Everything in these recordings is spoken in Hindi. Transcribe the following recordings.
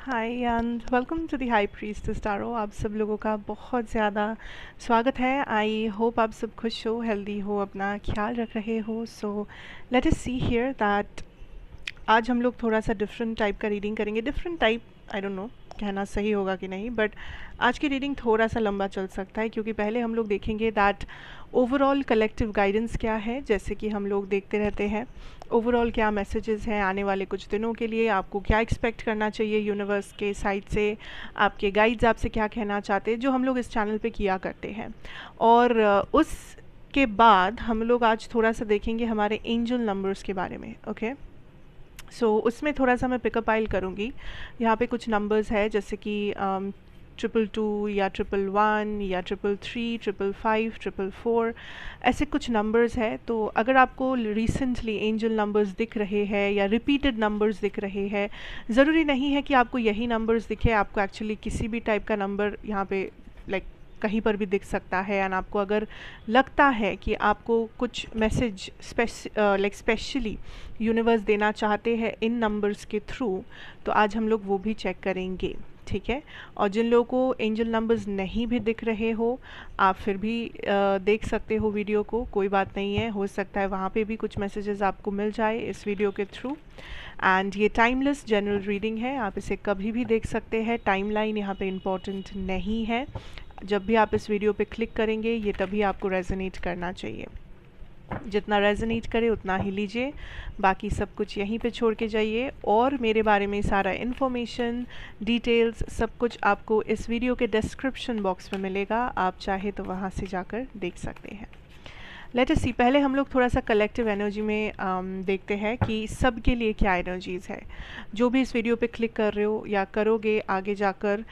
Hi and welcome to the high priestess tarot. आप सब लोगों का बहुत ज़्यादा स्वागत है। आई होप आप सब खुश हो, हेल्दी हो, अपना ख्याल रख रहे हो। So let us C here that आज हम लोग थोड़ा सा डिफरेंट टाइप का रीडिंग करेंगे। Different type, I don't know कहना सही होगा कि नहीं, बट आज की रीडिंग थोड़ा सा लंबा चल सकता है क्योंकि पहले हम लोग देखेंगे दैट ओवरऑल कलेक्टिव गाइडेंस क्या है, जैसे कि हम लोग देखते रहते हैं ओवरऑल क्या मैसेजेस हैं आने वाले कुछ दिनों के लिए, आपको क्या एक्सपेक्ट करना चाहिए यूनिवर्स के साइड से, आपके गाइड्स आपसे क्या कहना चाहते हैं, जो हम लोग इस चैनल पे किया करते हैं। और उसके बाद हम लोग आज थोड़ा सा देखेंगे हमारे एंजल नंबर्स के बारे में। ओके, उसमें थोड़ा सा मैं पिकअप आइल करूँगी। यहाँ पे कुछ नंबर्स है जैसे कि 222 या 111 या 333, 555, 444, ऐसे कुछ नंबर्स है। तो अगर आपको रिसेंटली एंजल नंबर्स दिख रहे हैं या रिपीटेड नंबर्स दिख रहे हैं, ज़रूरी नहीं है कि आपको यही नंबर्स दिखे, आपको एक्चुअली किसी भी टाइप का नंबर यहाँ पे लाइक कहीं पर भी दिख सकता है। एंड आपको अगर लगता है कि आपको कुछ मैसेज स्पेशली यूनिवर्स देना चाहते हैं इन नंबर्स के थ्रू, तो आज हम लोग वो भी चेक करेंगे, ठीक है। और जिन लोगों को एंजल नंबर्स नहीं भी दिख रहे हो, आप फिर भी देख सकते हो वीडियो को, कोई बात नहीं है, हो सकता है वहाँ पे भी कुछ मैसेजेस आपको मिल जाए इस वीडियो के थ्रू। एंड ये टाइमलेस जनरल रीडिंग है, आप इसे कभी भी देख सकते हैं, टाइमलाइन यहाँ पे इम्पॉर्टेंट नहीं है। जब भी आप इस वीडियो पे क्लिक करेंगे ये तभी आपको रेजोनेट करना चाहिए, जितना रेजोनेट करे उतना ही लीजिए, बाकी सब कुछ यहीं पे छोड़ के जाइए। और मेरे बारे में सारा इन्फॉर्मेशन, डिटेल्स, सब कुछ आपको इस वीडियो के डिस्क्रिप्शन बॉक्स में मिलेगा, आप चाहे तो वहाँ से जाकर देख सकते हैं। लेट अस सी, पहले हम लोग थोड़ा सा कलेक्टिव एनर्जी में देखते हैं कि सब के लिए क्या एनर्जीज़ है। जो भी इस वीडियो पे क्लिक कर रहे हो या करोगे आगे जाकर,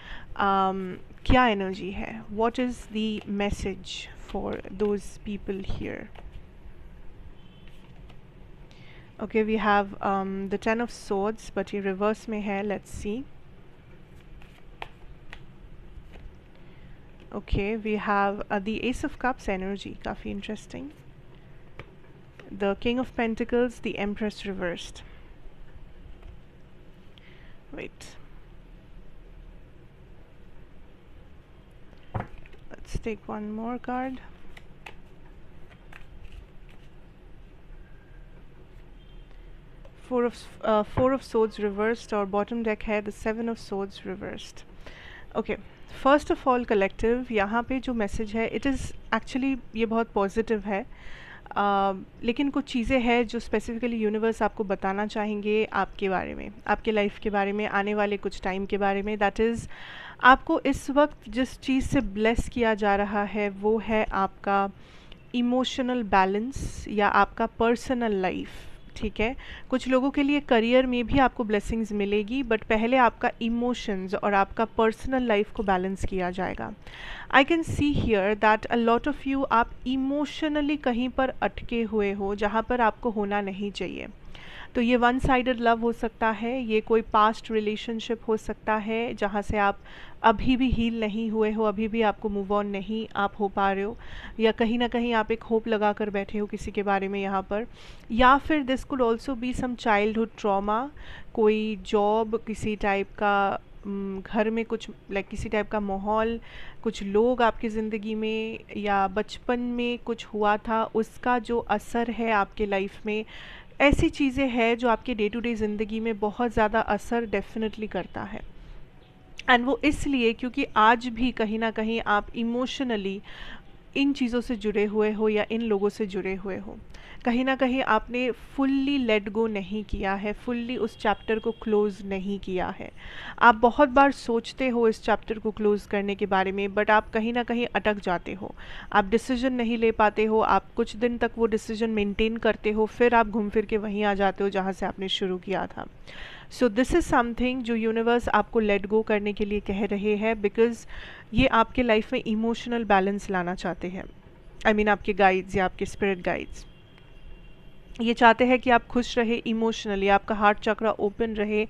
क्या एनर्जी है, what is the message for those people here. Okay, we have the 10 of swords, but ये रिवर्स में है, let's see. Okay, we have the Ace of Cups energy, काफ़ी interesting. The King of Pentacles, the Empress reversed. Wait. Let's take one more card. Four of Swords reversed, और bottom deck है the Seven of Swords reversed. Okay. First of all collective, यहाँ पे जो मैसेज है इट इज़ एक्चुअली ये बहुत पॉजिटिव है, लेकिन कुछ चीज़ें हैं जो स्पेसिफिकली यूनिवर्स आपको बताना चाहेंगे आपके बारे में, आपके लाइफ के बारे में, आने वाले कुछ टाइम के बारे में। दैट इज़, आपको इस वक्त जिस चीज़ से ब्लेस किया जा रहा है वो है आपका इमोशनल बैलेंस या आपका पर्सनल लाइफ, ठीक है। कुछ लोगों के लिए करियर में भी आपको ब्लेसिंग्स मिलेगी, बट पहले आपका इमोशंस और आपका पर्सनल लाइफ को बैलेंस किया जाएगा। आई can see here that a lot of you, आप इमोशनली कहीं पर अटके हुए हो जहाँ पर आपको होना नहीं चाहिए। तो ये वन साइडेड लव हो सकता है, ये कोई पास्ट रिलेशनशिप हो सकता है जहाँ से आप अभी भी हील नहीं हुए हो, अभी भी आपको मूव ऑन नहीं आप हो पा रहे हो, या कहीं ना कहीं आप एक होप लगा कर बैठे हो किसी के बारे में यहाँ पर। या फिर this could also be some childhood trauma, कोई जॉब, किसी टाइप का घर में कुछ लाइक किसी टाइप का माहौल, कुछ लोग आपकी ज़िंदगी में या बचपन में कुछ हुआ था उसका जो असर है आपके लाइफ में। ऐसी चीज़ें हैं जो आपके डे टू डे ज़िंदगी में बहुत ज़्यादा असर डेफिनेटली करता है। एंड वो इसलिए क्योंकि आज भी कहीं ना कहीं आप इमोशनली इन चीज़ों से जुड़े हुए हो या इन लोगों से जुड़े हुए हो, कहीं ना कहीं आपने फुल्ली लेट गो नहीं किया है, फुल्ली उस चैप्टर को क्लोज़ नहीं किया है। आप बहुत बार सोचते हो इस चैप्टर को क्लोज़ करने के बारे में, बट आप कहीं ना कहीं अटक जाते हो, आप डिसीजन नहीं ले पाते हो, आप कुछ दिन तक वो डिसीजन मेंटेन करते हो, फिर आप घूम फिर के वहीं आ जाते हो जहाँ से आपने शुरू किया था। सो दिस इज़ समथिंग जो यूनिवर्स आपको लेट गो करने के लिए कह रहे हैं, बिकॉज ये आपके लाइफ में इमोशनल बैलेंस लाना चाहते हैं। आई मीन आपके गाइड्स या आपके स्पिरिट गाइड्स। ये चाहते हैं कि आप खुश रहे इमोशनली, आपका हार्ट चक्र ओपन रहे,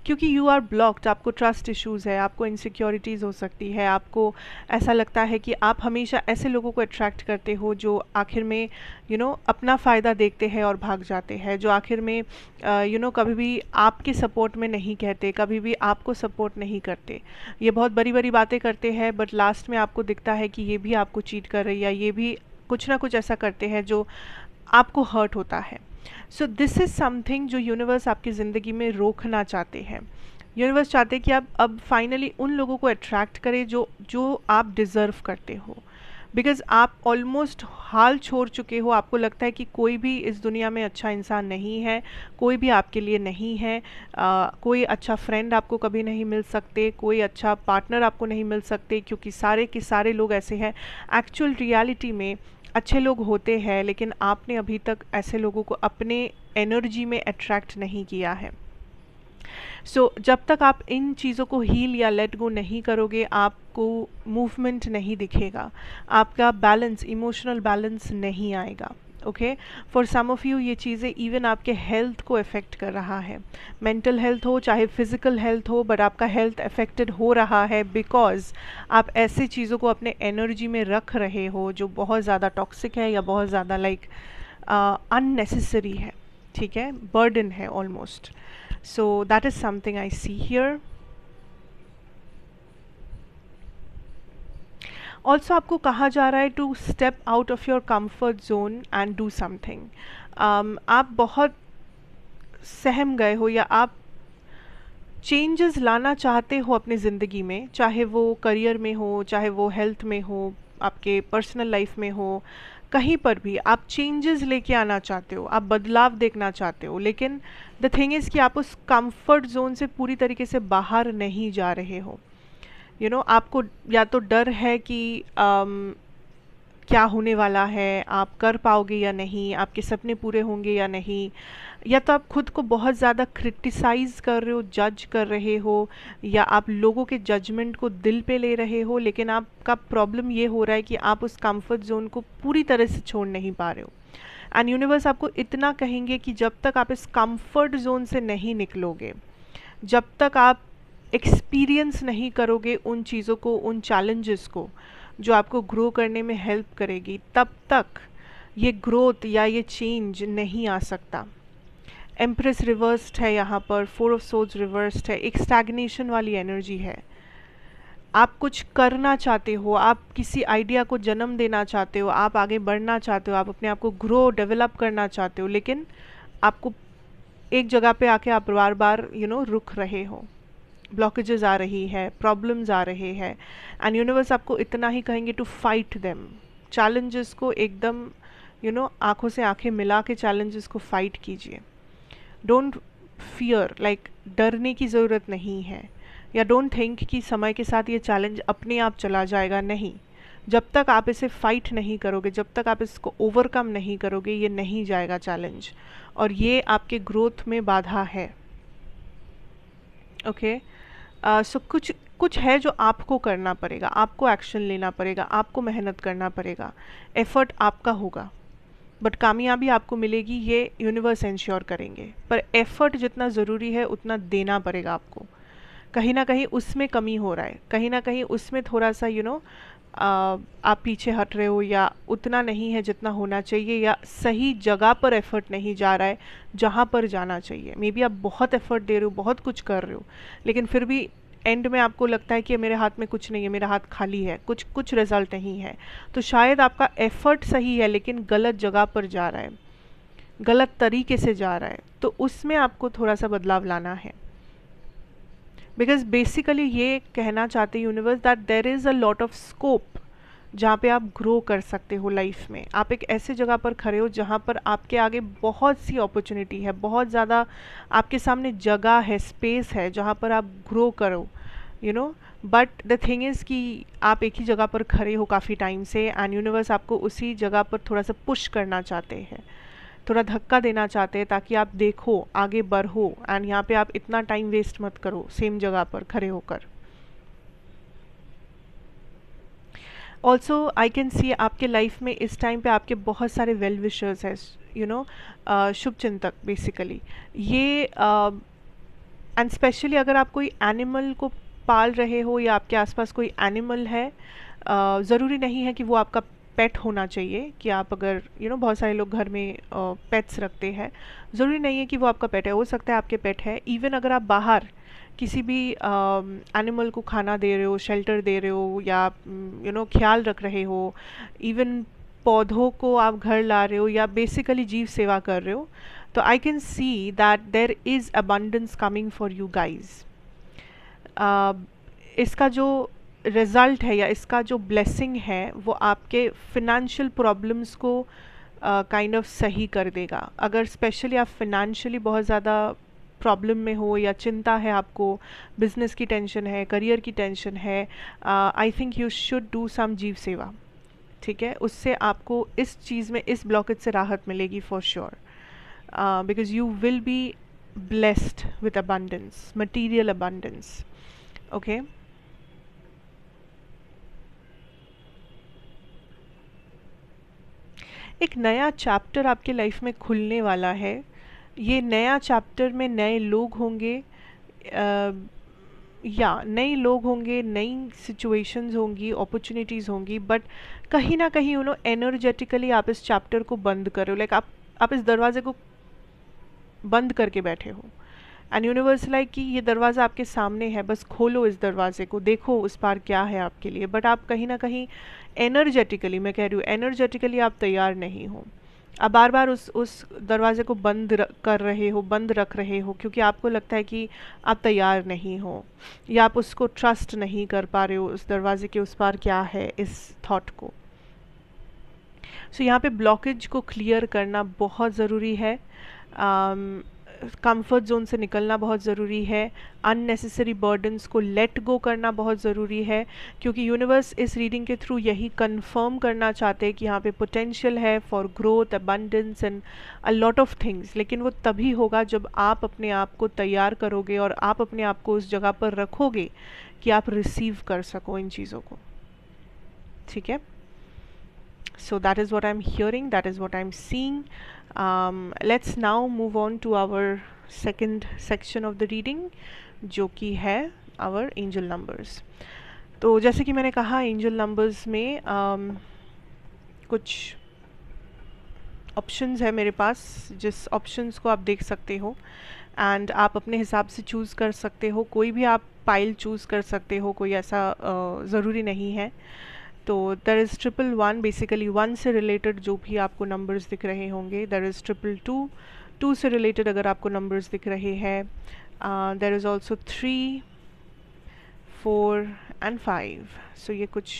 क्योंकि यू आर ब्लॉक्ड, आपको ट्रस्ट इश्यूज़ है, आपको इनसिक्योरिटीज़ हो सकती है, आपको ऐसा लगता है कि आप हमेशा ऐसे लोगों को अट्रैक्ट करते हो जो आखिर में अपना फ़ायदा देखते हैं और भाग जाते हैं, जो आखिर में कभी भी आपके सपोर्ट में नहीं कहते, कभी भी आपको सपोर्ट नहीं करते। ये बहुत बड़ी बड़ी बातें करते हैं, बट लास्ट में आपको दिखता है कि ये भी आपको चीट कर रही है, या ये भी कुछ ना कुछ ऐसा करते हैं जो आपको हर्ट होता है। सो दिस इज़ समथिंग जो यूनिवर्स आपकी ज़िंदगी में रोकना चाहते हैं। यूनिवर्स चाहते हैं कि आप अब फाइनली उन लोगों को अट्रैक्ट करें जो जो आप डिज़र्व करते हो, बिकॉज़ आप ऑलमोस्ट हाल छोड़ चुके हो, आपको लगता है कि कोई भी इस दुनिया में अच्छा इंसान नहीं है, कोई भी आपके लिए नहीं है, कोई अच्छा फ्रेंड आपको कभी नहीं मिल सकते, कोई अच्छा पार्टनर आपको नहीं मिल सकते, क्योंकि सारे के सारे लोग ऐसे हैं। एक्चुअल रियलिटी में अच्छे लोग होते हैं, लेकिन आपने अभी तक ऐसे लोगों को अपने एनर्जी में अट्रैक्ट नहीं किया है। जब तक आप इन चीज़ों को हील या लेट गो नहीं करोगे, आपको मूवमेंट नहीं दिखेगा, आपका बैलेंस, इमोशनल बैलेंस नहीं आएगा। Okay, for some of you ये चीज़ें इवन आपके हेल्थ को अफेक्ट कर रहा है, मेंटल हेल्थ हो चाहे फिजिकल हेल्थ हो, बट आपका हेल्थ अफेक्टेड हो रहा है बिकॉज आप ऐसी चीज़ों को अपने एनर्जी में रख रहे हो जो बहुत ज़्यादा टॉक्सिक है या बहुत ज़्यादा अननेसेसरी है, ठीक है, बर्डन है almost. So that is something I see here. Also आपको कहा जा रहा है to step out of your comfort zone and do something. आप बहुत सहम गए हो या आप चेंजेस लाना चाहते हो अपनी ज़िंदगी में, चाहे वो करियर में हो, चाहे वो हेल्थ में हो, आपके पर्सनल लाइफ में हो, कहीं पर भी आप चेंजेस लेके आना चाहते हो, आप बदलाव देखना चाहते हो, लेकिन द थिंग इज़ कि आप उस कंफर्ट जोन से पूरी तरीके से बाहर नहीं जा रहे हो। आपको या तो डर है कि क्या होने वाला है, आप कर पाओगे या नहीं, आपके सपने पूरे होंगे या नहीं, या तो आप खुद को बहुत ज़्यादा क्रिटिसाइज़ कर रहे हो, जज कर रहे हो, या आप लोगों के जजमेंट को दिल पे ले रहे हो, लेकिन आपका प्रॉब्लम ये हो रहा है कि आप उस कंफर्ट जोन को पूरी तरह से छोड़ नहीं पा रहे हो। एंड यूनिवर्स आपको इतना कहेंगे कि जब तक आप इस कंफर्ट जोन से नहीं निकलोगे, जब तक आप एक्सपीरियंस नहीं करोगे उन चीज़ों को, उन चैलेंजेस को जो आपको ग्रो करने में हेल्प करेगी, तब तक ये ग्रोथ या ये चेंज नहीं आ सकता। एम्प्रेस रिवर्स्ड है यहाँ पर, 4 ऑफ सोर्ड्स रिवर्स्ड है, एक स्टैग्नेशन वाली एनर्जी है। आप कुछ करना चाहते हो, आप किसी आइडिया को जन्म देना चाहते हो, आप आगे बढ़ना चाहते हो, आप अपने आप को ग्रो डेवलप करना चाहते हो, लेकिन आपको एक जगह पे आके आप बार बार रुक रहे हो, ब्लॉकेजेस आ रही है, प्रॉब्लम्स आ रहे हैं, एंड यूनिवर्स आपको इतना ही कहेंगे टू फाइट देम। चैलेंजेस को एकदम आंखों से आंखें मिला के चैलेंजेस को फाइट कीजिए। डोंट फियर, डरने की ज़रूरत नहीं है, या डोंट थिंक कि समय के साथ ये चैलेंज अपने आप चला जाएगा। नहीं, जब तक आप इसे फाइट नहीं करोगे, जब तक आप इसको ओवरकम नहीं करोगे, ये नहीं जाएगा चैलेंज, और ये आपके ग्रोथ में बाधा है। ओके, सो कुछ है जो आपको करना पड़ेगा, आपको एक्शन लेना पड़ेगा, आपको मेहनत करना पड़ेगा, एफर्ट आपका होगा, बट कामयाबी आपको मिलेगी, ये यूनिवर्स इंश्योर करेंगे। पर एफर्ट जितना ज़रूरी है उतना देना पड़ेगा आपको। कहीं ना कहीं उसमें कमी हो रहा है, कहीं ना कहीं उसमें थोड़ा सा आप पीछे हट रहे हो, या उतना नहीं है जितना होना चाहिए, या सही जगह पर एफर्ट नहीं जा रहा है जहाँ पर जाना चाहिए। मे बी आप बहुत एफर्ट दे रहे हो, बहुत कुछ कर रहे हो, लेकिन फिर भी एंड में आपको लगता है कि मेरे हाथ में कुछ नहीं है, मेरा हाथ खाली है, कुछ रिजल्ट नहीं है। तो शायद आपका एफर्ट सही है, लेकिन गलत जगह पर जा रहा है, गलत तरीके से जा रहा है, तो उसमें आपको थोड़ा सा बदलाव लाना है। बिकॉज बेसिकली ये कहना चाहते हैं universe that there is a lot of scope जहाँ पे आप ग्रो कर सकते हो लाइफ में। आप एक ऐसे जगह पर खड़े हो जहाँ पर आपके आगे बहुत सी अपॉर्चुनिटी है, बहुत ज़्यादा आपके सामने जगह है, स्पेस है जहाँ पर आप ग्रो करो, बट द थिंग इज़ कि आप एक ही जगह पर खड़े हो काफ़ी टाइम से, एंड यूनिवर्स आपको उसी जगह पर थोड़ा सा पुश करना चाहते हैं, थोड़ा धक्का देना चाहते हैं, ताकि आप देखो, आगे बढ़ो, एंड यहाँ पे आप इतना टाइम वेस्ट मत करो सेम जगह पर खड़े होकर। ऑल्सो आई कैन सी आपके लाइफ में इस टाइम पे आपके बहुत सारे वेल विशर्स हैं, शुभ चिंतक बेसिकली ये। एंड स्पेशली अगर आप कोई एनिमल को पाल रहे हो या आपके आसपास कोई एनिमल है, ज़रूरी नहीं है कि वो आपका पेट होना चाहिए। कि आप अगर बहुत सारे लोग घर में पेट्स रखते हैं, ज़रूरी नहीं है कि वो आपका पेट है, हो सकता है आपके पेट है। इवन अगर आप बाहर किसी भी एनिमल को खाना दे रहे हो, शेल्टर दे रहे हो, या ख्याल रख रहे हो, इवन पौधों को आप घर ला रहे हो, या बेसिकली जीव सेवा कर रहे हो, तो आई can see that there is abundance coming for you guys. इसका जो रिज़ल्ट है या इसका जो ब्लेसिंग है वो आपके फिनेंशियल प्रॉब्लम्स को काइंड ऑफ सही कर देगा। अगर स्पेशली आप फिनेंशियली बहुत ज़्यादा प्रॉब्लम में हो या चिंता है आपको, बिजनेस की टेंशन है, करियर की टेंशन है, I think you should do some जीव सेवा। ठीक है, उससे आपको इस चीज़ में, इस ब्लॉकेज से राहत मिलेगी for sure, because you will be blessed with abundance, material abundance. Okay, एक नया चैप्टर आपके लाइफ में खुलने वाला है। ये नया चैप्टर में नए लोग होंगे, या नए लोग होंगे, नई सिचुएशंस होंगी, अपॉर्चुनिटीज़ होंगी, बट कहीं ना कहीं एनर्जेटिकली आप इस चैप्टर को बंद कर रहे हो। लाइक आप इस दरवाजे को बंद करके बैठे हो, एंड यूनिवर्स लाइक कि ये दरवाज़ा आपके सामने है, बस खोलो इस दरवाजे को, देखो उस पार क्या है आपके लिए। बट आप कहीं ना कहीं एनर्जेटिकली, मैं कह रही हूँ एनर्जेटिकली आप तैयार नहीं हो। आप बार बार उस दरवाजे को कर रहे हो, बंद रख रहे हो, क्योंकि आपको लगता है कि आप तैयार नहीं हो, या आप उसको ट्रस्ट नहीं कर पा रहे हो, उस दरवाजे के उस पार क्या है, इस थॉट को। सो यहाँ पे ब्लॉकेज को क्लियर करना बहुत ज़रूरी है। कंफर्ट जोन से निकलना बहुत ज़रूरी है। अननेसेसरी बर्डन्स को लेट गो करना बहुत ज़रूरी है, क्योंकि यूनिवर्स इस रीडिंग के थ्रू यही कंफर्म करना चाहते हैं कि यहाँ पे पोटेंशियल है for growth, abundance and a lot of things. लेकिन वो तभी होगा जब आप अपने आप को तैयार करोगे और आप अपने आप को उस जगह पर रखोगे कि आप रिसीव कर सको इन चीज़ों को। ठीक है, so that is what I'm hearing, that is what I'm seeing. Let's now move on to our second section of the reading, जो कि है our angel numbers. तो जैसे कि मैंने कहा, angel numbers में कुछ ऑप्शंस है मेरे पास, जिस ऑप्शंस को आप देख सकते हो एंड आप अपने हिसाब से चूज़ कर सकते हो। कोई भी आप पाइल चूज़ कर सकते हो, कोई ऐसा ज़रूरी नहीं है। तो देर इज़ 111, बेसिकली 1 से रिलेटेड जो भी आपको नंबर्स दिख रहे होंगे। देर इज़ 222, 2 से रिलेटेड अगर आपको नंबर्स दिख रहे हैं। There is also 3, 4 and 5। सो ये कुछ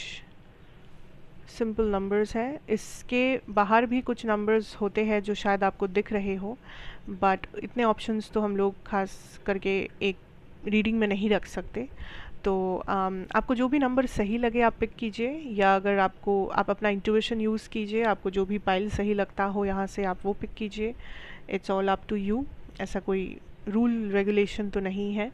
सिंपल नंबर्स हैं। इसके बाहर भी कुछ नंबर्स होते हैं जो शायद आपको दिख रहे हो, बट इतने ऑप्शंस तो हम लोग खास करके एक रीडिंग में नहीं रख सकते। तो आपको जो भी नंबर सही लगे आप पिक कीजिए, या अगर आप अपना इंट्यूशन यूज़ कीजिए, आपको जो भी पाइल सही लगता हो यहाँ से आप वो पिक कीजिए। It's all up to you, ऐसा कोई रूल रेगुलेशन तो नहीं है।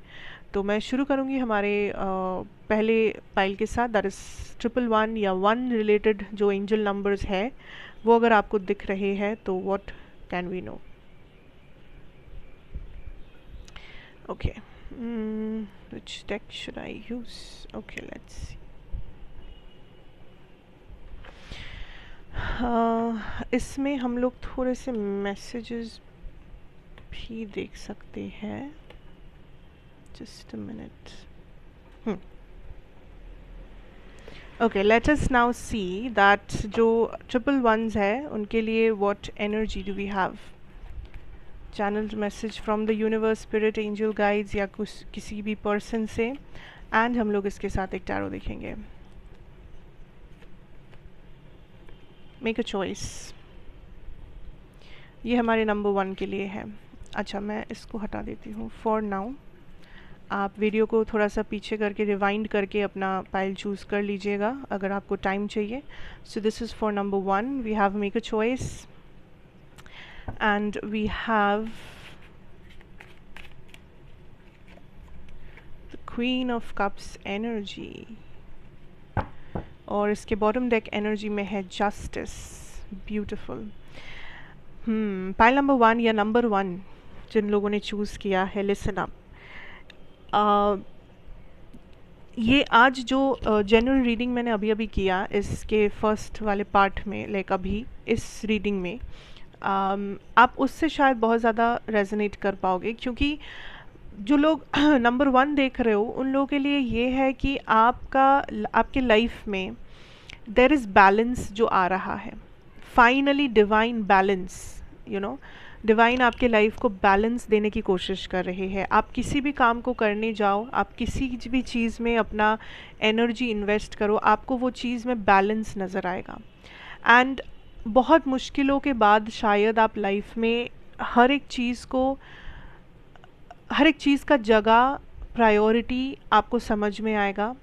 तो मैं शुरू करूँगी हमारे पहले पाइल के साथ, दैट इज़ 111 या 1 रिलेटेड जो एंजल नंबर्स है वो अगर आपको दिख रहे हैं तो what can we know. Okay, which deck should I use? Okay, let's see. इसमें हम लोग थोड़े से मैसेजेस भी देख सकते हैं। Just a minute. Okay, let us now see that जो 111s है उनके लिए what energy do we have? Channelled message from the universe, spirit, angel guides या कुछ किसी भी पर्सन से, एंड हम लोग इसके साथ एक टैरो देखेंगे। Make a choice. ये हमारे नंबर 1 के लिए है। अच्छा, मैं इसको हटा देती हूँ फॉर नाउ। आप वीडियो को थोड़ा सा पीछे करके रिवाइंड करके अपना पाइल चूज़ कर लीजिएगा अगर आपको टाइम चाहिए। So this is for number 1, we have make a choice, and we have the Queen of Cups energy, और इसके बॉटम डेक एनर्जी में है जस्टिस। ब्यूटिफुल। पाइल नंबर 1 या नंबर 1 जिन लोगों ने चूज़ किया है, लिसन अप। ये आज जो जनरल रीडिंग मैंने अभी अभी किया, इसके फर्स्ट वाले पार्ट में, लाइक अभी इस रीडिंग में आप उससे शायद बहुत ज़्यादा रेजोनेट कर पाओगे, क्योंकि जो लोग नंबर 1 देख रहे हो उन लोगों के लिए ये है कि आपके लाइफ में देर इज़ बैलेंस जो आ रहा है, finally divine balance, you know, divine आपके लाइफ को बैलेंस देने की कोशिश कर रहे हैं। आप किसी भी काम को करने जाओ, आप किसी भी चीज़ में अपना एनर्जी इन्वेस्ट करो, आपको वो चीज़ में बैलेंस नज़र आएगा। एंड बहुत मुश्किलों के बाद शायद आप लाइफ में हर एक चीज़ का जगह, प्रायोरिटी आपको समझ में आएगा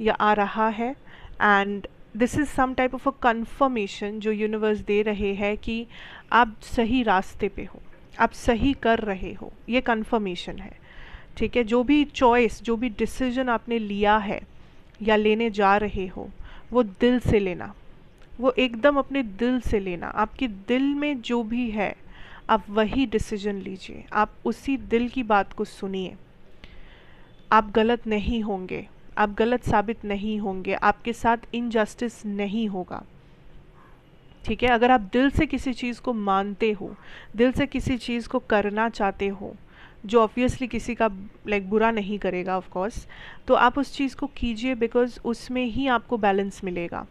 या आ रहा है। And this is some type of a confirmation जो यूनिवर्स दे रहे हैं कि आप सही रास्ते पे हो, आप सही कर रहे हो, ये कंफर्मेशन है। ठीक है, जो भी चॉइस, जो भी डिसीजन आपने लिया है या लेने जा रहे हो, वो दिल से लेना, वो एकदम अपने दिल से लेना। आपके दिल में जो भी है आप वही डिसीजन लीजिए, आप उसी दिल की बात को सुनिए। आप गलत नहीं होंगे, आप गलत साबित नहीं होंगे, आपके साथ इनजस्टिस नहीं होगा। ठीक है, अगर आप दिल से किसी चीज़ को मानते हो, दिल से किसी चीज़ को करना चाहते हो, जो ऑब्वियसली किसी का लाइक बुरा नहीं करेगा ऑफ कोर्स, तो आप उस चीज़ को कीजिए, बिकॉज उसमें ही आपको बैलेंस मिलेगा।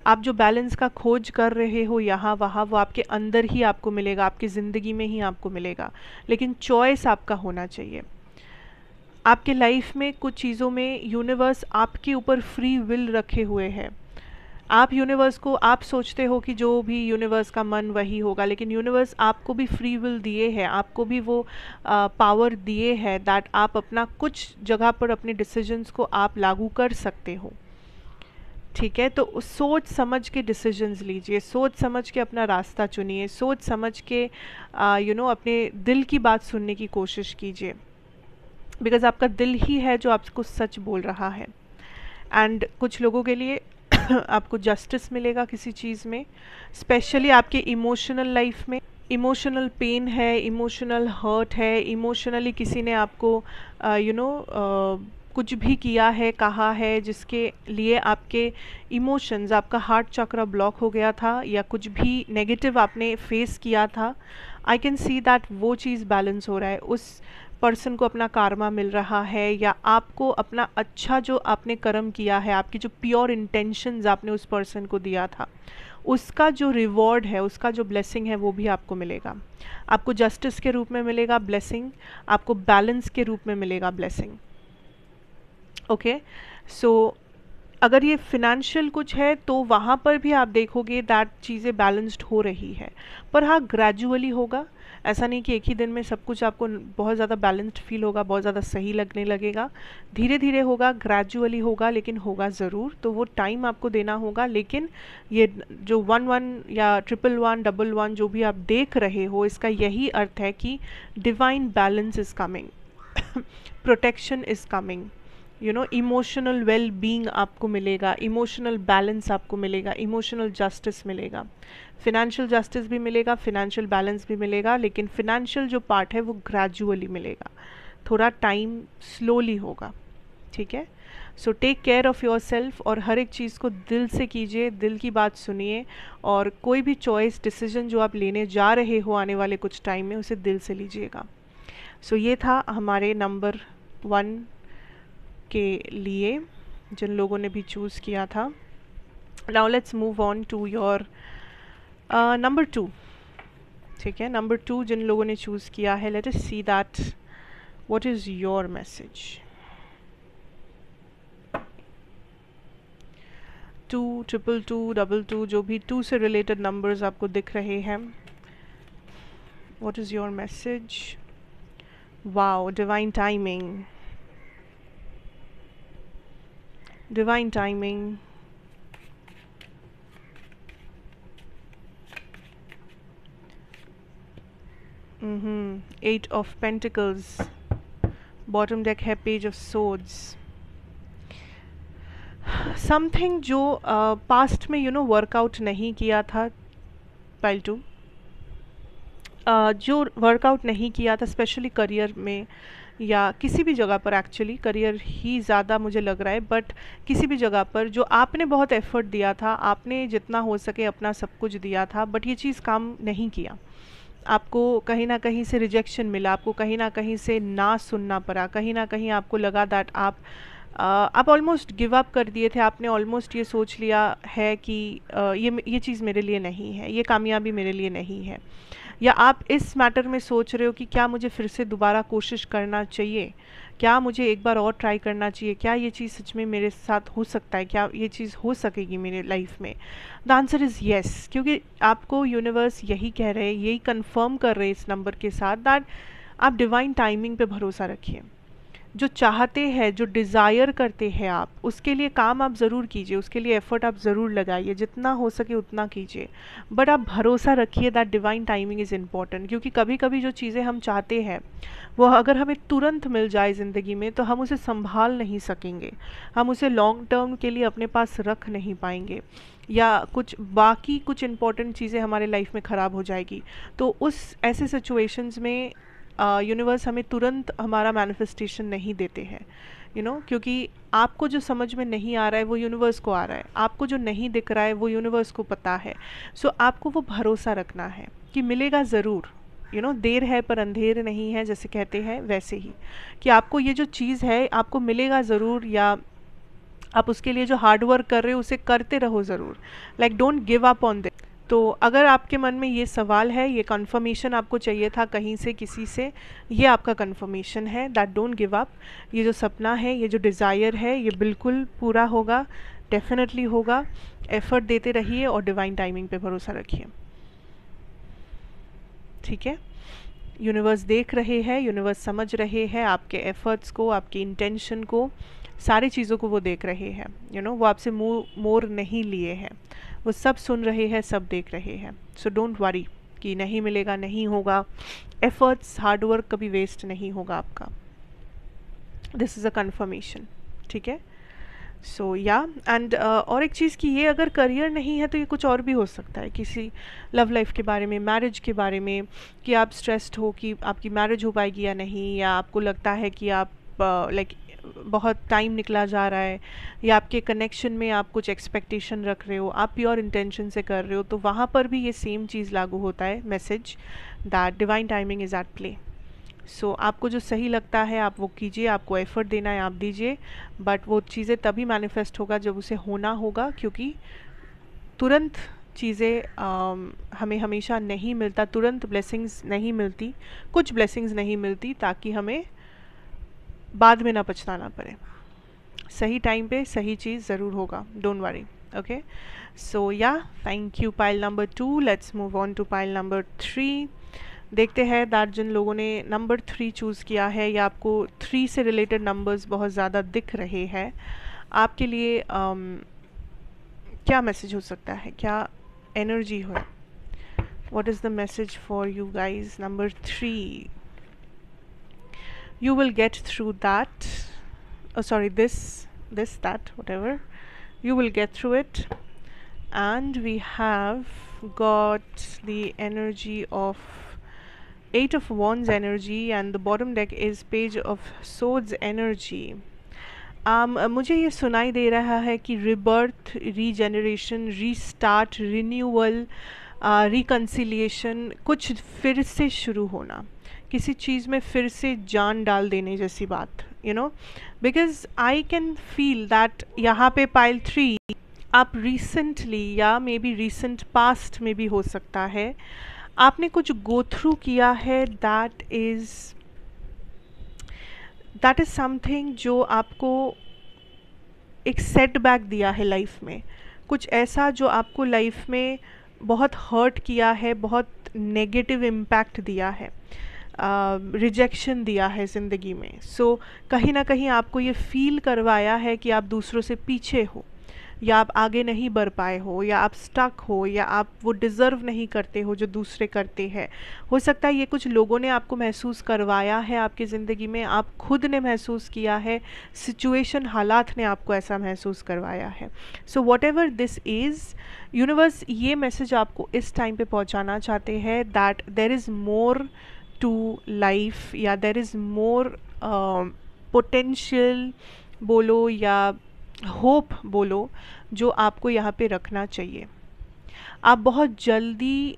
आप जो बैलेंस का खोज कर रहे हो यहाँ वहाँ, वो आपके अंदर ही आपको मिलेगा, आपकी ज़िंदगी में ही आपको मिलेगा, लेकिन चॉइस आपका होना चाहिए। आपके लाइफ में कुछ चीज़ों में यूनिवर्स आपके ऊपर फ्री विल रखे हुए है। आप यूनिवर्स को, आप सोचते हो कि जो भी यूनिवर्स का मन वही होगा, लेकिन यूनिवर्स आपको भी फ्री विल दिए है, आपको भी वो पावर दिए है दैट आप अपना कुछ जगह पर अपने डिसीजंस को आप लागू कर सकते हो। ठीक है, तो सोच समझ के डिसीजंस लीजिए, सोच समझ के अपना रास्ता चुनिए, सोच समझ के अपने दिल की बात सुनने की कोशिश कीजिए, बिकॉज आपका दिल ही है जो आपको सच बोल रहा है। एंड कुछ लोगों के लिए आपको जस्टिस मिलेगा किसी चीज़ में, स्पेशली आपके इमोशनल लाइफ में। इमोशनल पेन है, इमोशनल हर्ट है, इमोशनली किसी ने आपको कुछ भी किया है, कहा है, जिसके लिए आपके इमोशंस, आपका हार्ट चक्र ब्लॉक हो गया था, या कुछ भी नेगेटिव आपने फेस किया था। आई कैन सी दैट वो चीज़ बैलेंस हो रहा है, उस पर्सन को अपना कारमा मिल रहा है, या आपको अपना अच्छा जो आपने कर्म किया है, आपकी जो प्योर इंटेंशंस आपने उस पर्सन को दिया था, उसका जो रिवॉर्ड है, उसका जो ब्लेसिंग है, वो भी आपको मिलेगा। आपको जस्टिस के रूप में मिलेगा ब्लेसिंग, आपको बैलेंस के रूप में मिलेगा ब्लेसिंग। ओके, सो अगर ये फिनेंशियल कुछ है तो वहाँ पर भी आप देखोगे दैट चीज़ें बैलेंस्ड हो रही है, पर हाँ ग्रेजुअली होगा। ऐसा नहीं कि एक ही दिन में सब कुछ आपको बहुत ज़्यादा बैलेंस्ड फील होगा, बहुत ज़्यादा सही लगने लगेगा। धीरे धीरे होगा, ग्रेजुअली होगा, लेकिन होगा ज़रूर। तो वो टाइम आपको देना होगा। लेकिन ये जो 1-1 या 1-1, 1-1 जो भी आप देख रहे हो, इसका यही अर्थ है कि divine balance is coming, protection is coming, emotional well being आपको मिलेगा, इमोशनल बैलेंस आपको मिलेगा, इमोशनल जस्टिस मिलेगा, फिनेंशियल जस्टिस भी मिलेगा, फिनेंशियल बैलेंस भी मिलेगा। लेकिन फिनेंशियल जो पार्ट है वो ग्रेजुअली मिलेगा, थोड़ा टाइम स्लोली होगा। ठीक है, so take care of yourself, और हर एक चीज़ को दिल से कीजिए, दिल की बात सुनिए, और कोई भी चॉइस, डिसीजन जो आप लेने जा रहे हो आने वाले कुछ टाइम में, उसे दिल से लीजिएगा। सो ये था हमारे नंबर 1 के लिए, जिन लोगों ने भी चूज़ किया था। Now let's move on to your number 2। ठीक है, नंबर 2 जिन लोगों ने चूज़ किया है, late us see that what is your message. 2, 222, 22, जो भी 2 से रिलेटेड नंबर्स आपको दिख रहे हैं, what is your message. Wow, divine timing, divine timing, Eight of Pentacles, bottom deck है Page of Swords। समथिंग जो पास्ट में वर्कआउट नहीं किया था, पाइल 2, जो वर्कआउट नहीं किया था स्पेशली करियर में या किसी भी जगह पर, एक्चुअली करियर ही ज़्यादा मुझे लग रहा है, बट किसी भी जगह पर जो आपने बहुत एफर्ट दिया था, आपने जितना हो सके अपना सब कुछ दिया था, बट ये चीज़ काम नहीं किया, आपको कहीं ना कहीं से रिजेक्शन मिला, आपको कहीं ना कहीं से ना सुनना पड़ा, कहीं ना कहीं आपको लगा दैट आप ऑलमोस्ट गिव अप कर दिए थे, आपने ऑलमोस्ट ये सोच लिया है कि ये चीज़ मेरे लिए नहीं है, ये कामयाबी मेरे लिए नहीं है, या आप इस मैटर में सोच रहे हो कि क्या मुझे फिर से दोबारा कोशिश करना चाहिए, क्या मुझे एक बार और ट्राई करना चाहिए, क्या ये चीज़ सच में मेरे साथ हो सकता है, क्या ये चीज़ हो सकेगी मेरे लाइफ में। द आंसर इज़ येस, क्योंकि आपको यूनिवर्स यही कह रहे हैं, यही कंफर्म कर रहे हैं इस नंबर के साथ दैट आप डिवाइन टाइमिंग पे भरोसा रखिए। जो चाहते हैं, जो डिज़ायर करते हैं आप, उसके लिए काम आप ज़रूर कीजिए, उसके लिए एफ़र्ट आप ज़रूर लगाइए, जितना हो सके उतना कीजिए, बट आप भरोसा रखिए that divine timing is important. क्योंकि कभी कभी जो चीज़ें हम चाहते हैं वो अगर हमें तुरंत मिल जाए ज़िंदगी में तो हम उसे संभाल नहीं सकेंगे, हम उसे लॉन्ग टर्म के लिए अपने पास रख नहीं पाएंगे, या कुछ इम्पॉर्टेंट चीज़ें हमारे लाइफ में ख़राब हो जाएगी। तो उस ऐसे सिचुएशंस में यूनिवर्स हमें तुरंत हमारा मैनिफेस्टेशन नहीं देते हैं, क्योंकि आपको जो समझ में नहीं आ रहा है वो यूनिवर्स को आ रहा है, आपको जो नहीं दिख रहा है वो यूनिवर्स को पता है। सो आपको वो भरोसा रखना है कि मिलेगा ज़रूर, देर है पर अंधेर नहीं है, जैसे कहते हैं वैसे ही, कि आपको ये जो चीज़ है आपको मिलेगा ज़रूर, या आप उसके लिए जो हार्ड वर्क कर रहे हो उसे करते रहो ज़रूर, like don't give up on this. तो अगर आपके मन में ये सवाल है, ये कंफर्मेशन आपको चाहिए था कहीं से, किसी से, ये आपका कंफर्मेशन है दैट डोंट गिव अप। ये जो सपना है, ये जो डिज़ायर है, ये बिल्कुल पूरा होगा, डेफिनेटली होगा। एफ़र्ट देते रहिए और डिवाइन टाइमिंग पे भरोसा रखिए, ठीक है। यूनिवर्स देख रहे हैं, यूनिवर्स समझ रहे हैं आपके एफ़र्ट्स को, आपके इंटेंशन को, सारी चीज़ों को वो देख रहे हैं। वो आपसे मोर नहीं लिए हैं, वो सब सुन रहे हैं, सब देख रहे हैं। सो डोंट वरी कि नहीं मिलेगा, नहीं होगा। एफर्ट्स, हार्डवर्क कभी वेस्ट नहीं होगा आपका। दिस इज़ अ कन्फर्मेशन, ठीक है। सो या एंड और एक चीज़ कि ये अगर करियर नहीं है तो ये कुछ और भी हो सकता है, किसी लव लाइफ के बारे में, मैरिज के बारे में, कि आप स्ट्रेस्ड हो कि आपकी मैरिज हो पाएगी या नहीं, या आपको लगता है कि आप लाइक बहुत टाइम निकला जा रहा है, या आपके कनेक्शन में आप कुछ एक्सपेक्टेशन रख रहे हो, आप प्योर इंटेंशन से कर रहे हो, तो वहाँ पर भी ये सेम चीज़ लागू होता है, message that divine timing is at play. So आपको जो सही लगता है आप वो कीजिए, आपको एफ़र्ट देना है आप दीजिए, बट वो चीज़ें तभी मैनिफेस्ट होगा जब उसे होना होगा, क्योंकि तुरंत चीज़ें हमें हमेशा नहीं मिलता, तुरंत ब्लेसिंग्स नहीं मिलती, कुछ ब्लेसिंग्स नहीं मिलती, ताकि हमें बाद में ना पछताना पड़े। सही टाइम पे सही चीज़ ज़रूर होगा, डोंट वरी, ओके। सो या thank you pile number 2। Let's move on to pile number 3। देखते हैं दैट जिन लोगों ने नंबर 3 चूज़ किया है, या आपको 3 से रिलेटेड नंबर्स बहुत ज़्यादा दिख रहे हैं, आपके लिए क्या मैसेज हो सकता है, क्या एनर्जी हो, what is the message for you guys. Number 3, you will get through that, that, whatever, you will get through it. And we have got the energy of 8 of Wands energy, and the bottom deck is Page of Swords energy. मुझे ये सुनाई दे रहा है कि rebirth, regeneration, restart, renewal, reconciliation, कुछ फिर से शुरू होना, किसी चीज़ में फिर से जान डाल देने जैसी बात, because I can feel that यहाँ पे पाइल 3 आप रिसेंटली, या मे बी रिसेंट पास्ट में भी हो सकता है, आपने कुछ गो थ्रू किया है, दैट इज़ समथिंग जो आपको एक सेटबैक दिया है लाइफ में, कुछ ऐसा जो आपको लाइफ में बहुत हर्ट किया है, बहुत नेगेटिव इम्पैक्ट दिया है, रिजेक्शन दिया है ज़िंदगी में। सो कहीं ना कहीं आपको ये फील करवाया है कि आप दूसरों से पीछे हो, या आप आगे नहीं बढ़ पाए हो, या आप स्टक हो, या आप वो डिज़र्व नहीं करते हो जो दूसरे करते हैं। हो सकता है ये कुछ लोगों ने आपको महसूस करवाया है आपकी ज़िंदगी में, आप खुद ने महसूस किया है, सिचुएशन हालात ने आपको ऐसा महसूस करवाया है। So whatever this is, universe ये मैसेज आपको इस टाइम पे पहुंचाना चाहते हैं that there is more to life, या देर इज़ मोर पोटेंशियल बोलो या होप बोलो, जो आपको यहाँ पे रखना चाहिए। आप बहुत जल्दी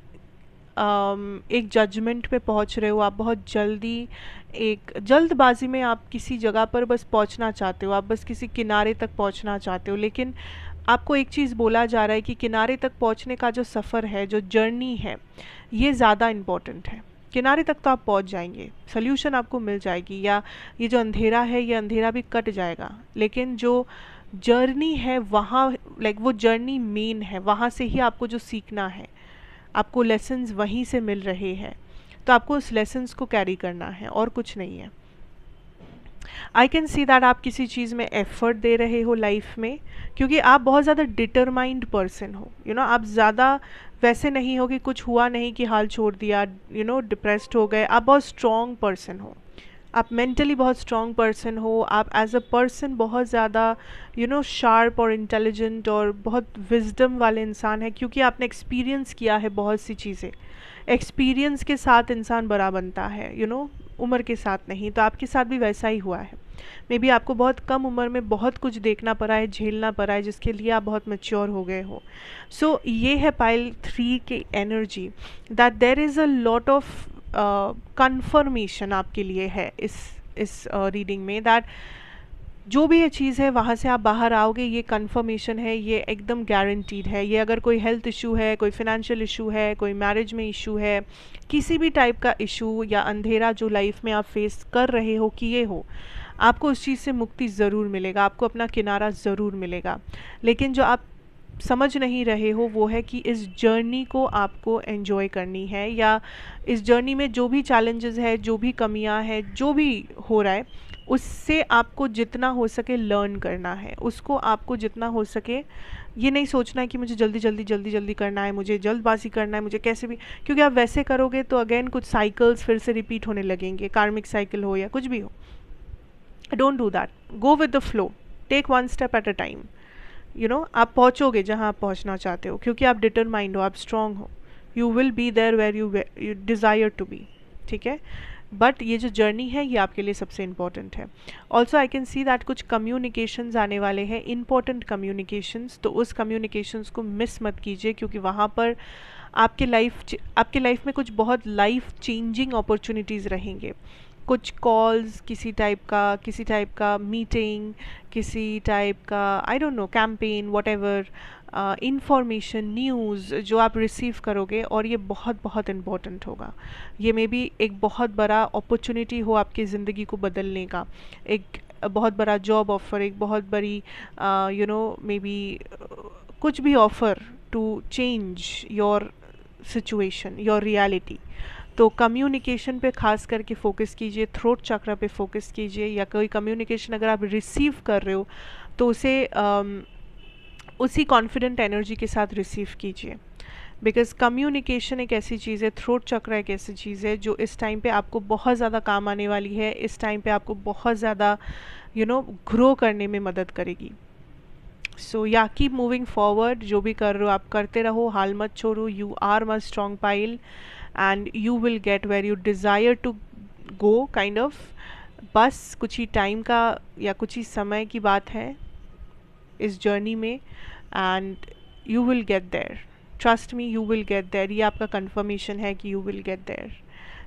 एक जजमेंट पे पहुँच रहे हो, आप बहुत जल्दी एक जल्दबाजी में आप किसी जगह पर बस पहुँचना चाहते हो, आप बस किसी किनारे तक पहुँचना चाहते हो, लेकिन आपको एक चीज़ बोला जा रहा है कि किनारे तक पहुँचने का जो सफ़र है, जो जर्नी है, ये ज़्यादा इम्पॉर्टेंट है। किनारे तक तो आप पहुँच जाएंगे, सल्यूशन आपको मिल जाएगी, या ये जो अंधेरा है ये अंधेरा भी कट जाएगा, लेकिन जो जर्नी है वहाँ, लाइक वो जर्नी मेन है, वहाँ से ही आपको जो सीखना है, आपको लेसन्स वहीं से मिल रहे हैं, तो आपको उस लेसन्स को कैरी करना है और कुछ नहीं है। आई कैन सी दैट आप किसी चीज़ में एफर्ट दे रहे हो लाइफ में, क्योंकि आप बहुत ज़्यादा डिटरमाइंड पर्सन हो, आप ज़्यादा वैसे नहीं हो कि कुछ हुआ नहीं कि हाल छोड़ दिया, डिप्रेस्ड हो गए। आप बहुत स्ट्रॉन्ग पर्सन हो, आप मेंटली बहुत स्ट्रॉन्ग पर्सन हो, आप एज अ पर्सन बहुत ज़्यादा शार्प और इंटेलिजेंट और बहुत विजडम वाले इंसान है, क्योंकि आपने एक्सपीरियंस किया है बहुत सी चीज़ें। एक्सपीरियंस के साथ इंसान बड़ा बनता है, उम्र के साथ नहीं। तो आपके साथ भी वैसा ही हुआ है। मे बी आपको बहुत कम उम्र में बहुत कुछ देखना पड़ा है, झेलना पड़ा है, जिसके लिए आप बहुत मैच्योर हो गए हो। सो ये है पाइल 3 की energy, that there is a lot of confirmation आपके लिए है इस रीडिंग में, दैट जो भी ये चीज़ है वहाँ से आप बाहर आओगे, ये कंफर्मेशन है, ये एकदम गारंटीड है। ये अगर कोई हेल्थ इशू है, कोई फिनेंशियल इशू है, कोई मैरिज में इशू है, किसी भी टाइप का इशू या अंधेरा जो लाइफ में आप फेस कर रहे हो, किए हो, आपको उस चीज़ से मुक्ति ज़रूर मिलेगा, आपको अपना किनारा ज़रूर मिलेगा। लेकिन जो आप समझ नहीं रहे हो वो है कि इस जर्नी को आपको एंजॉय करनी है, या इस जर्नी में जो भी चैलेंजेस है, जो भी कमियां हैं, जो भी हो रहा है, उससे आपको जितना हो सके लर्न करना है, उसको आपको जितना हो सके, ये नहीं सोचना है कि मुझे जल्दी जल्दी जल्दी जल्दी करना है, मुझे जल्दबाजी करना है, मुझे कैसे भी, क्योंकि आप वैसे करोगे तो अगेन कुछ साइकिल्स फिर से रिपीट होने लगेंगे, कार्मिक साइकिल हो या कुछ भी हो। Don't do that, go with the flow, take one step at a time. आप पहुँचोगे जहाँ आप पहुँचना चाहते हो, क्योंकि आप डिटरमाइंड हो, आप स्ट्रांग हो, you will be there where you desire to be. ठीक है, बट ये जो जर्नी है ये आपके लिए सबसे इम्पॉर्टेंट है। Also I can see that कुछ कम्युनिकेशंस आने वाले हैं, इम्पॉर्टेंट कम्युनिकेशंस, तो उस कम्युनिकेशंस को मिस मत कीजिए, क्योंकि वहाँ पर आपके लाइफ में कुछ बहुत लाइफ चेंजिंग अपॉर्चुनिटीज़ रहेंगे। कुछ कॉल्स, किसी टाइप का मीटिंग, किसी टाइप का I don't know campaign, whatever information, news जो आप रिसीव करोगे, और ये बहुत बहुत इम्पोर्टेंट होगा। ये मे बी एक बहुत बड़ा अपॉर्चुनिटी हो आपकी ज़िंदगी को बदलने का, एक बहुत बड़ा जॉब ऑफ़र, एक बहुत बड़ी मे बी कुछ भी offer to change your situation, your reality. तो कम्युनिकेशन पे खास करके फोकस कीजिए, थ्रोट चक्र पे फोकस कीजिए, या कोई कम्युनिकेशन अगर आप रिसीव कर रहे हो तो उसे उसी कॉन्फिडेंट एनर्जी के साथ रिसीव कीजिए, बिकॉज कम्युनिकेशन एक ऐसी चीज़ है, थ्रोट चक्र एक ऐसी चीज़ है जो इस टाइम पे आपको बहुत ज़्यादा काम आने वाली है, इस टाइम पे आपको बहुत ज़्यादा ग्रो करने में मदद करेगी। सो या कीप मूविंग फॉरवर्ड, जो भी कर रहे हो आप करते रहो, हाल मत छोड़ो, you are much strong pile and you will get where you desire to go, kind of. बस कुछ ही टाइम का या कुछ ही समय की बात है इस जर्नी में, and you will get there, trust me, you will get there. ये आपका कंफर्मेशन है कि यू विल गेट देयर।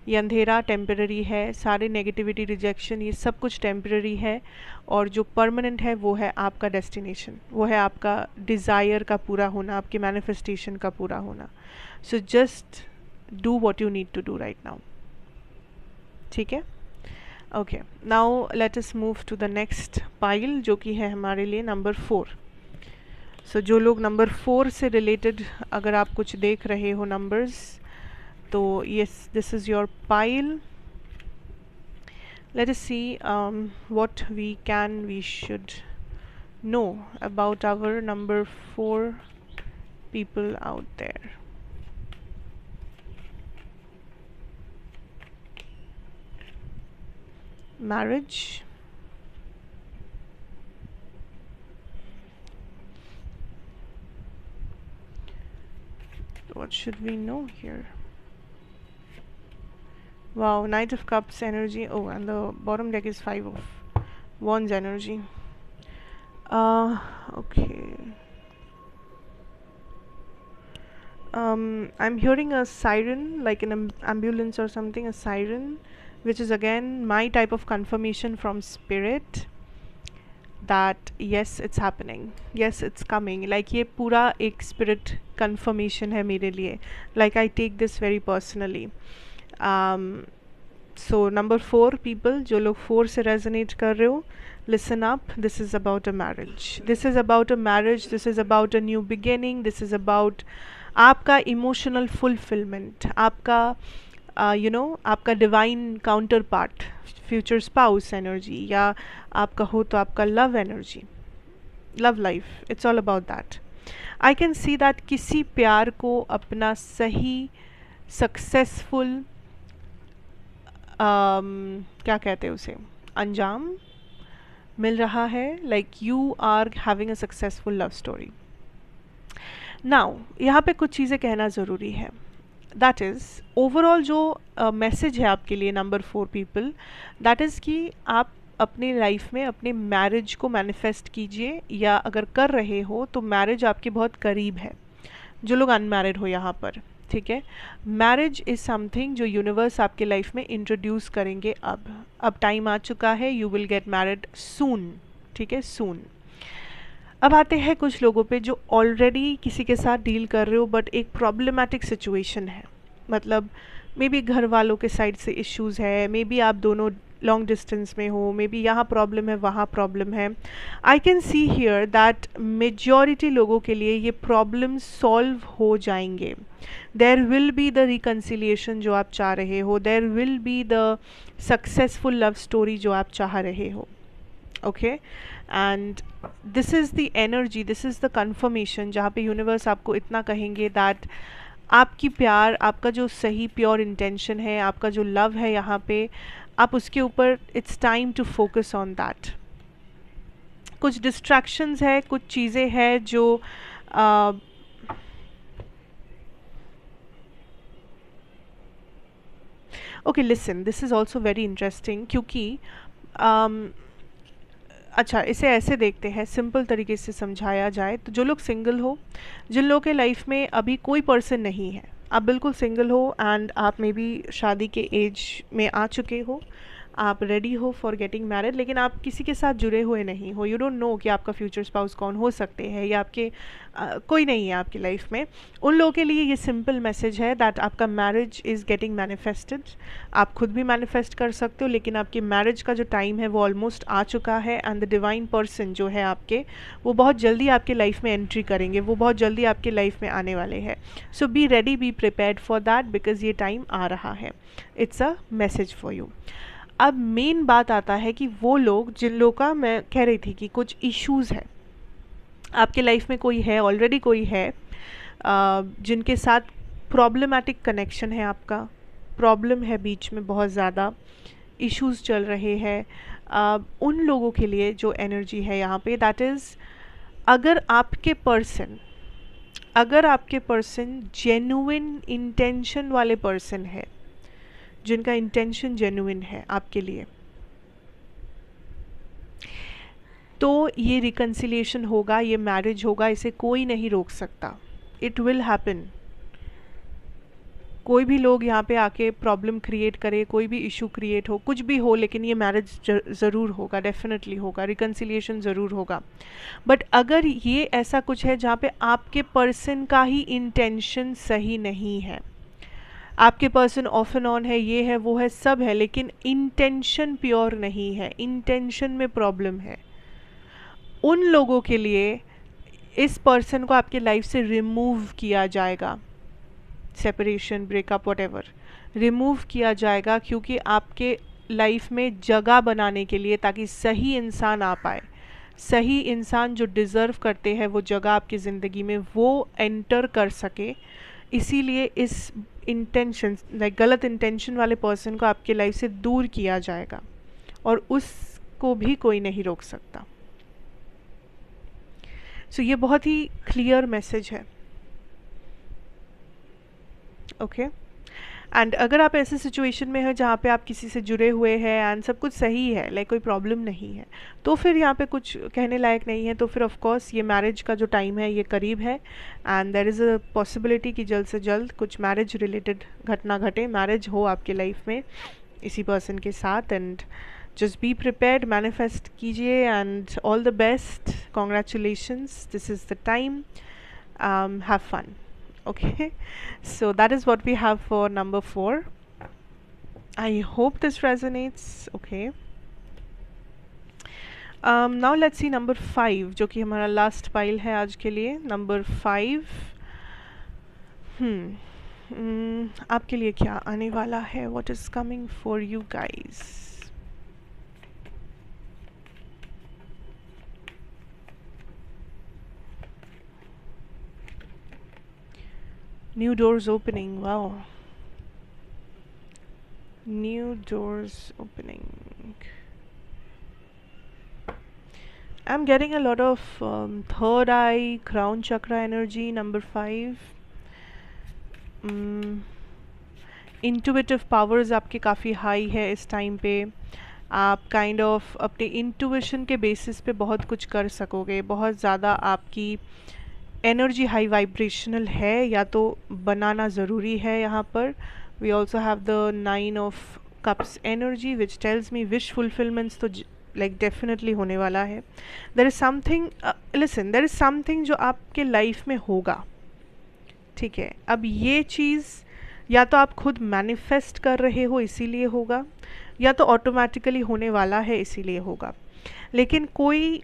ये अंधेरा टेम्पररी है, सारे नेगेटिविटी, रिजेक्शन, ये सब कुछ टेम्पररी है, और जो परमानेंट है वो है आपका डेस्टिनेशन, वो है आपका डिज़ायर का पूरा होना, आपके मैनिफेस्टेशन का पूरा होना। So just do what you need to do right now. ठीक है, okay, now let us move to the next pile, जो कि है हमारे लिए नंबर 4। सो जो लोग नंबर 4 से रिलेटेड अगर आप कुछ देख रहे हो नंबर्स, तो yes, this is your pile. Let us see what we should know about our number 4 people out there? Marriage. What should we know here? Wow, Knight of Cups energy. Oh, and the bottom deck is 5 of Wands energy. Okay. I'm hearing a siren, like an ambulance or something, a siren, which is again my type of confirmation from spirit that yes, it's happening, yes, it's coming. Like ये पूरा एक spirit confirmation है मेरे लिए. Like I take this very personally. So number 4 people, जो लोग 4 से resonate कर रहे हो, listen up. This is about a marriage. This is about a marriage. This is about a new beginning. This is about आपका इमोशनल फुलफिलमेंट, आपका आपका divine counter part, future spouse energy, या आपका हो तो आपका love energy, love life. It's all about that. I can see that किसी प्यार को अपना सही सक्सेसफुल क्या कहते हैं उसे, अंजाम मिल रहा है. Like you are having a successful love story. Now यहाँ पे कुछ चीज़ें कहना ज़रूरी है. दैट इज़ ओवरऑल जो मैसेज है आपके लिए नंबर 4 पीपल, दैट इज़ कि आप अपने लाइफ में अपने मैरिज को मैनिफेस्ट कीजिए, या अगर कर रहे हो तो मैरिज आपके बहुत करीब है. जो लोग अनमैरिड हो यहाँ पर, ठीक है, मैरिज इज़ समथिंग जो यूनिवर्स आपके लाइफ में इंट्रोड्यूस करेंगे. अब टाइम आ चुका है. यू विल गेट मैरिड सून. ठीक है, सून. अब आते हैं कुछ लोगों पे जो ऑलरेडी किसी के साथ डील कर रहे हो, बट एक प्रॉब्लमैटिक सिचुएशन है. मतलब मे बी घर वालों के साइड से इश्यूज़ है, मे बी आप दोनों लॉन्ग डिस्टेंस में हो, मे बी यहाँ प्रॉब्लम है, वहाँ प्रॉब्लम है. I can see here that majority लोगों के लिए ये प्रॉब्लम सॉल्व हो जाएंगे. There will be the reconciliation जो आप चाह रहे हो. There will be the successful love story जो आप चाह रहे हो. Okay, and this is the energy, this is the confirmation जहाँ पे यूनिवर्स आपको इतना कहेंगे दैट आपकी प्यार, आपका जो सही प्योर इंटेंशन है, आपका जो लव है यहाँ पे, आप उसके ऊपर it's time to focus on that. कुछ डिस्ट्रैक्शंस है, कुछ चीज़ें हैं जो okay listen, this is also very interesting, क्योंकि अच्छा इसे ऐसे देखते हैं, सिंपल तरीके से समझाया जाए तो जो लोग सिंगल हो, जिन लोगों के लाइफ में अभी कोई पर्सन नहीं है, आप बिल्कुल सिंगल हो एंड आप मे बी शादी के एज में आ चुके हो, आप रेडी हो फॉर गेटिंग मैरिड, लेकिन आप किसी के साथ जुड़े हुए नहीं हो. यू डोंट नो कि आपका फ्यूचर स्पाउस कौन हो सकते हैं, या आपके कोई नहीं है आपकी लाइफ में. उन लोगों के लिए ये सिंपल मैसेज है दैट आपका मैरिज इज़ गेटिंग मैनिफेस्टेड. आप खुद भी मैनिफेस्ट कर सकते हो, लेकिन आपके मैरिज का जो टाइम है वो ऑलमोस्ट आ चुका है. एंड द डिवाइन पर्सन जो है आपके, वो बहुत जल्दी आपके लाइफ में एंट्री करेंगे, वो बहुत जल्दी आपके लाइफ में आने वाले हैं. So be ready, be prepared for that, because ये टाइम आ रहा है. It's a message for you. अब मेन बात आता है कि वो लोग जिन लोगों का मैं कह रही थी कि कुछ इश्यूज़ है आपके लाइफ में, कोई है ऑलरेडी, कोई है जिनके साथ प्रॉब्लमैटिक कनेक्शन है, आपका प्रॉब्लम है बीच में, बहुत ज़्यादा इश्यूज़ चल रहे हैं. उन लोगों के लिए जो एनर्जी है यहाँ पे, दैट इज़ अगर आपके पर्सन जेन्युइन इंटेंशन वाले पर्सन है, जिनका इंटेंशन जेन्युइन है आपके लिए, तो ये रिकन्सिलिएशन होगा, ये मैरिज होगा. इसे कोई नहीं रोक सकता. It will happen. कोई भी लोग यहाँ पे आके प्रॉब्लम क्रिएट करे, कोई भी इशू क्रिएट हो, कुछ भी हो, लेकिन ये मैरिज ज़रूर होगा, डेफिनेटली होगा, रिकन्सिलिएशन ज़रूर होगा. बट अगर ये ऐसा कुछ है जहाँ पे आपके पर्सन का ही इंटेंशन सही नहीं है, आपके पर्सन ऑफ एंड ऑन है, ये है वो है सब है, लेकिन इंटेंशन प्योर नहीं है, इंटेंशन में प्रॉब्लम है, उन लोगों के लिए इस पर्सन को आपके लाइफ से रिमूव किया जाएगा. सेपरेशन, ब्रेकअप, व्हाटएवर, रिमूव किया जाएगा, क्योंकि आपके लाइफ में जगह बनाने के लिए, ताकि सही इंसान आ पाए, सही इंसान जो डिज़र्व करते हैं वो जगह आपकी ज़िंदगी में, वो एंटर कर सके। इसीलिए इस इंटेंशन, लाइक गलत इंटेंशन वाले पर्सन को आपके लाइफ से दूर किया जाएगा और उसको भी कोई नहीं रोक सकता। सो ये बहुत ही क्लियर मैसेज है। ओके एंड अगर आप ऐसे सिचुएशन में हैं जहाँ पे आप किसी से जुड़े हुए हैं एंड सब कुछ सही है, लाइक कोई प्रॉब्लम नहीं है, तो फिर यहाँ पे कुछ कहने लायक नहीं है। तो फिर ऑफ कोर्स ये मैरिज का जो टाइम है ये करीब है and there is a possibility कि जल्द से जल्द कुछ मैरिज रिलेटेड घटना घटे, मैरिज हो आपके लाइफ में इसी पर्सन के साथ। And just be prepared, manifest कीजिए and all the best, congratulations, this is the time, have fun. Okay, so that is what we have for number 4. I hope this resonates. Okay, now let's see number 5, जो कि हमारा लास्ट पाइल है आज के लिए। नंबर 5 आपके लिए क्या आने वाला है? What is coming for you guys? New doors opening. Wow. New doors opening. I'm getting a lot of third eye, crown chakra energy. Number 5. Intuitive powers आपके काफ़ी हाई है इस टाइम पे। आप काइंड ऑफ अपने इंट्यूशन के बेसिस पे बहुत कुछ कर सकोगे। बहुत ज़्यादा आपकी एनर्जी हाई वाइब्रेशनल है, या तो बनाना ज़रूरी है यहाँ पर। We also have the 9 of cups energy which tells me wish fulfilments तो लाइक डेफिनेटली होने वाला है। There is something, listen, there is something जो आपके लाइफ में होगा, ठीक है। अब ये चीज़ या तो आप खुद मैनिफेस्ट कर रहे हो इसीलिए होगा, या तो ऑटोमेटिकली होने वाला है इसीलिए होगा। लेकिन कोई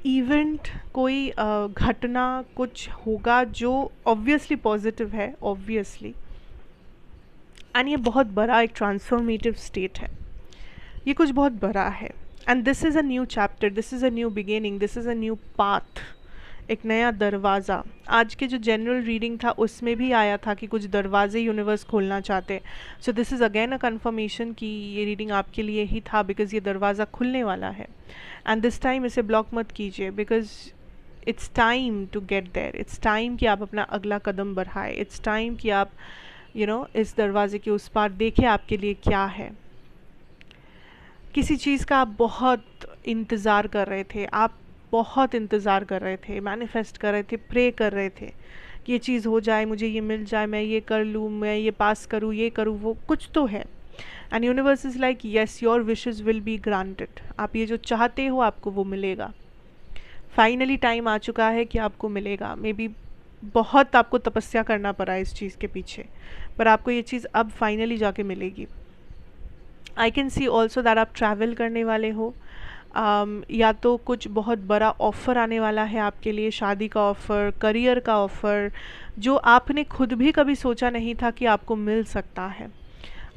इवेंट, कोई घटना कुछ होगा जो ऑब्वियसली पॉजिटिव है, ऑब्वियसली, एंड ये बहुत बड़ा एक ट्रांसफॉर्मेटिव स्टेट है, ये कुछ बहुत बड़ा है। And this is a new chapter, this is a new beginning, this is a new path, एक नया दरवाज़ा। आज के जो जनरल रीडिंग था उसमें भी आया था कि कुछ दरवाजे यूनिवर्स खोलना चाहते। सो this is again a conformation कि ये रीडिंग आपके लिए ही था, बिकॉज ये दरवाज़ा खुलने वाला है। एंड दिस टाइम इसे ब्लॉक मत कीजिए, because it's time to get there, it's time कि आप अपना अगला कदम बढ़ाए, इट्स टाइम कि आप इस दरवाजे के उस पार देखें आपके लिए क्या है। किसी चीज़ का आप बहुत इंतज़ार कर रहे थे, आप बहुत इंतज़ार कर रहे थे, मैनिफेस्ट कर रहे थे, प्रे कर रहे थे कि ये चीज़ हो जाए, मुझे ये मिल जाए, मैं ये कर लूँ, मैं ये पास करूँ, ये करूँ, वो कुछ तो है। And universe is like yes, your wishes will be granted. आप ये जो चाहते हो आपको वो मिलेगा। फाइनली टाइम आ चुका है कि आपको मिलेगा। मे बी बहुत आपको तपस्या करना पड़ा इस चीज़ के पीछे, पर आपको ये चीज़ अब फाइनली जाके मिलेगी। आई कैन सी ऑल्सो दैट आप ट्रैवल करने वाले हो, या तो कुछ बहुत बड़ा ऑफ़र आने वाला है आपके लिए, शादी का ऑफ़र, करियर का ऑफ़र, जो आपने खुद भी कभी सोचा नहीं था कि आपको मिल सकता है।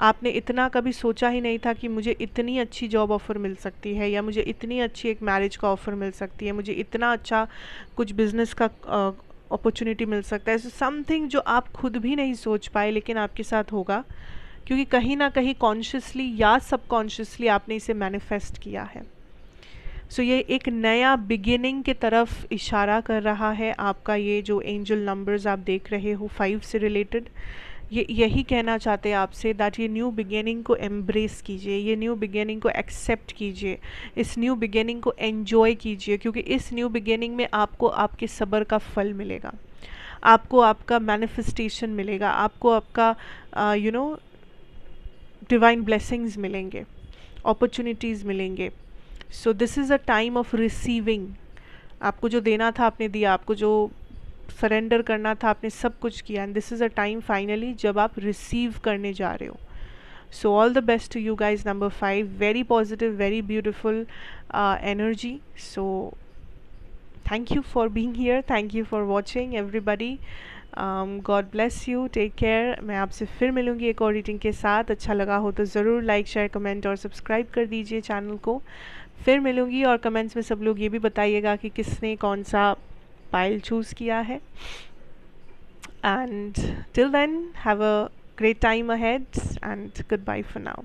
आपने इतना कभी सोचा ही नहीं था कि मुझे इतनी अच्छी जॉब ऑफ़र मिल सकती है, या मुझे इतनी अच्छी एक मैरिज का ऑफ़र मिल सकती है, मुझे इतना अच्छा कुछ बिज़नेस का अपॉर्चुनिटी मिल सकता है। सो समथिंग जो आप खुद भी नहीं सोच पाए, लेकिन आपके साथ होगा, क्योंकि कहीं ना कहीं कॉन्शियसली या सबकॉन्शियसली आपने इसे मैनिफेस्ट किया है। सो ये एक नया बिगिनिंग के तरफ इशारा कर रहा है। आपका ये जो एंजल नंबर्स आप देख रहे हो 5 से रिलेटेड, ये यही कहना चाहते हैं आपसे दैट ये न्यू बिगिनिंग को एम्ब्रेस कीजिए, ये न्यू बिगिनिंग को एक्सेप्ट कीजिए, इस न्यू बिगिनिंग को एन्जॉय कीजिए, क्योंकि इस न्यू बिगिनिंग में आपको आपके सब्र का फल मिलेगा, आपको आपका मैनिफेस्टेशन मिलेगा, आपको आपका डिवाइन ब्लेसिंग्स मिलेंगे, अपॉर्चुनिटीज़ मिलेंगे। सो this is a time of receiving. आपको जो देना था आपने दिया, आपको जो सरेंडर करना था आपने सब कुछ किया, and this is a time finally जब आप रिसीव करने जा रहे हो। So all the best to you guys. Number 5, very positive, very beautiful energy. So thank you for being here, thank you for watching everybody. God bless you, take care. मैं आपसे फिर मिलूँगी एक और रीडिंग के साथ। अच्छा लगा हो तो ज़रूर लाइक शेयर कमेंट और सब्सक्राइब कर दीजिए चैनल को। फिर मिलूँगी और कमेंट्स में सब लोग ये भी बताइएगा कि किसने कौन सा पाइल चूज़ किया है। And till then have a great time ahead and goodbye for now.